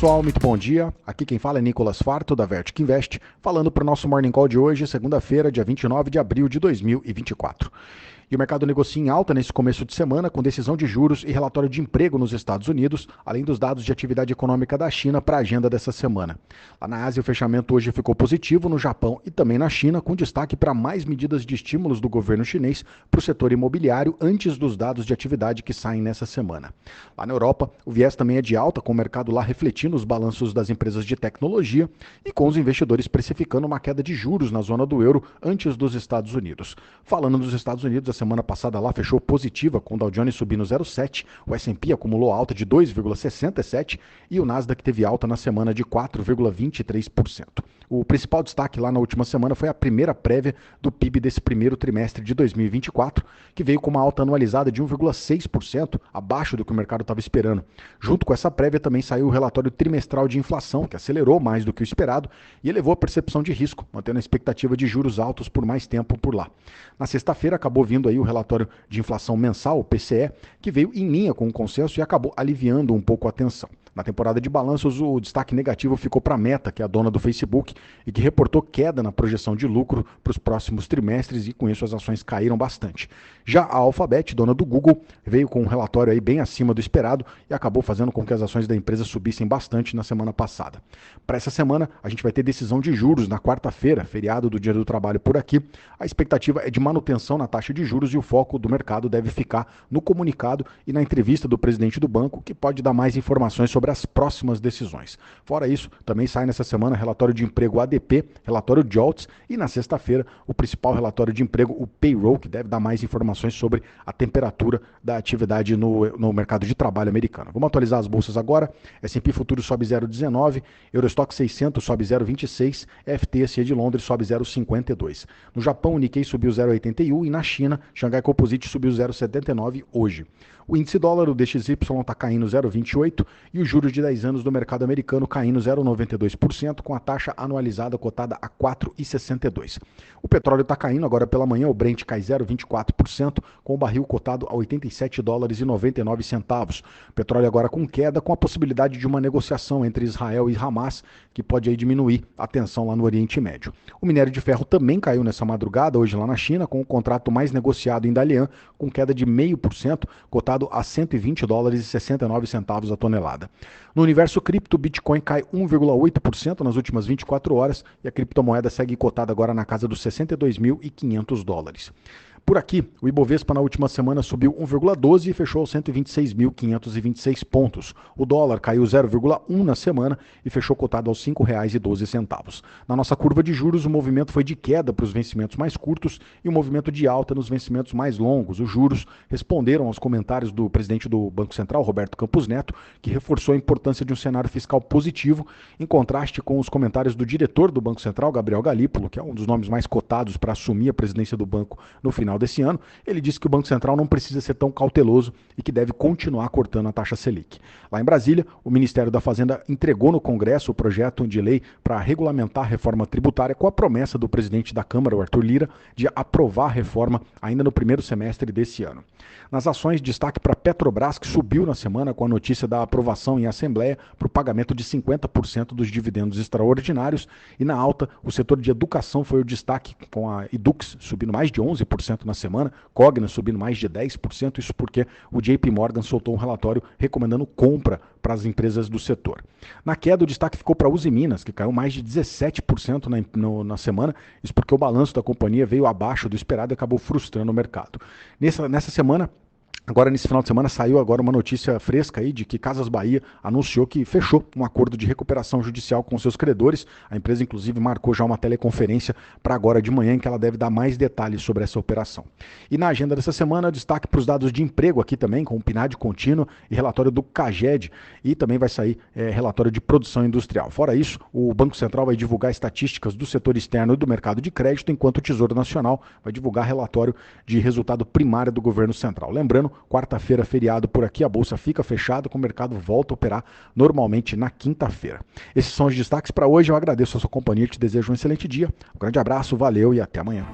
pessoal, muito bom dia. Aqui quem fala é Nicolas Farto, da Vertic Invest, falando para o nosso Morning Call de hoje, segunda-feira, dia 29 de abril de 2024. E o mercado negocia em alta nesse começo de semana, com decisão de juros e relatório de emprego nos Estados Unidos, além dos dados de atividade econômica da China para a agenda dessa semana. Lá na Ásia, o fechamento hoje ficou positivo no Japão e também na China, com destaque para mais medidas de estímulos do governo chinês para o setor imobiliário antes dos dados de atividade que saem nessa semana. Lá na Europa, o viés também é de alta, com o mercado lá refletindo os balanços das empresas de tecnologia e com os investidores precificando uma queda de juros na zona do euro antes dos Estados Unidos. Falando dos Estados Unidos, a semana passada lá fechou positiva, com o Dow Jones subindo 0,7%, o S&P acumulou alta de 2,67% e o Nasdaq teve alta na semana de 4,23%. O principal destaque lá na última semana foi a primeira prévia do PIB desse primeiro trimestre de 2024, que veio com uma alta anualizada de 1,6%, abaixo do que o mercado estava esperando. Junto com essa prévia também saiu o relatório trimestral de inflação, que acelerou mais do que o esperado e elevou a percepção de risco, mantendo a expectativa de juros altos por mais tempo por lá. Na sexta-feira acabou vindo aí o relatório de inflação mensal, o PCE, que veio em linha com o consenso e acabou aliviando um pouco a tensão. Na temporada de balanços, o destaque negativo ficou para a Meta, que é a dona do Facebook, e que reportou queda na projeção de lucro para os próximos trimestres e com isso as ações caíram bastante. Já a Alphabet, dona do Google, veio com um relatório aí bem acima do esperado e acabou fazendo com que as ações da empresa subissem bastante na semana passada. Para essa semana, a gente vai ter decisão de juros na quarta-feira, feriado do Dia do Trabalho por aqui. A expectativa é de manutenção na taxa de juros e o foco do mercado deve ficar no comunicado e na entrevista do presidente do banco, que pode dar mais informações sobre as próximas decisões. Fora isso, também sai nessa semana relatório de emprego ADP, relatório JOLTS e na sexta-feira o principal relatório de emprego, o Payroll, que deve dar mais informações sobre a temperatura da atividade no mercado de trabalho americano. Vamos atualizar as bolsas agora. S&P Futuro sobe 0,19, Eurostock 600 sobe 0,26, FTSE de Londres sobe 0,52. No Japão, o Nikkei subiu 0,81 e na China, Xangai Composite subiu 0,79 hoje. O índice dólar, o DXY, está caindo 0,28 e os juros de 10 anos do mercado americano caindo 0,92%, com a taxa anualizada cotada a 4,62. O petróleo está caindo agora pela manhã, o Brent cai 0,24%, com o barril cotado a 87 dólares e 99 centavos. O petróleo agora com queda, com a possibilidade de uma negociação entre Israel e Hamas, que pode aí diminuir a tensão lá no Oriente Médio. O minério de ferro também caiu nessa madrugada, hoje lá na China, com o contrato mais negociado em Dalian, com queda de 0,5%, cotado a 120 dólares e 69 centavos a tonelada. No universo cripto, o Bitcoin cai 1,8% nas últimas 24 horas e a criptomoeda segue cotada agora na casa dos 62.500 dólares. Por aqui, o Ibovespa na última semana subiu 1,12 e fechou aos 126.526 pontos. O dólar caiu 0,1 na semana e fechou cotado aos R$ 5,12. Na nossa curva de juros, o movimento foi de queda para os vencimentos mais curtos e o movimento de alta nos vencimentos mais longos. Os juros responderam aos comentários do presidente do Banco Central, Roberto Campos Neto, que reforçou a importância de um cenário fiscal positivo, em contraste com os comentários do diretor do Banco Central, Gabriel Galípolo, que é um dos nomes mais cotados para assumir a presidência do banco no final desse ano. Ele disse que o Banco Central não precisa ser tão cauteloso e que deve continuar cortando a taxa Selic. Lá em Brasília, o Ministério da Fazenda entregou no Congresso o projeto de lei para regulamentar a reforma tributária com a promessa do presidente da Câmara, o Arthur Lira, de aprovar a reforma ainda no primeiro semestre desse ano. Nas ações, destaque para a Petrobras, que subiu na semana com a notícia da aprovação em Assembleia para o pagamento de 50% dos dividendos extraordinários, e na alta, o setor de educação foi o destaque, com a Edux subindo mais de 11% na semana, Cogna subindo mais de 10%, isso porque o JP Morgan soltou um relatório recomendando compra para as empresas do setor. Na queda, o destaque ficou para a Uzi Minas, que caiu mais de 17% na semana, isso porque o balanço da companhia veio abaixo do esperado e acabou frustrando o mercado. Nessa semana, agora, nesse final de semana, saiu agora uma notícia fresca aí de que Casas Bahia anunciou que fechou um acordo de recuperação judicial com seus credores. A empresa, inclusive, marcou já uma teleconferência para agora de manhã, em que ela deve dar mais detalhes sobre essa operação. E na agenda dessa semana, destaque para os dados de emprego aqui também, com o PNAD contínuo e relatório do CAGED, e também vai sair relatório de produção industrial. Fora isso, o Banco Central vai divulgar estatísticas do setor externo e do mercado de crédito, enquanto o Tesouro Nacional vai divulgar relatório de resultado primário do governo central. Lembrando, quarta-feira, feriado por aqui, a bolsa fica fechada, com o mercado volta a operar normalmente na quinta-feira. Esses são os destaques para hoje. Eu agradeço a sua companhia e te desejo um excelente dia. Um grande abraço, valeu e até amanhã.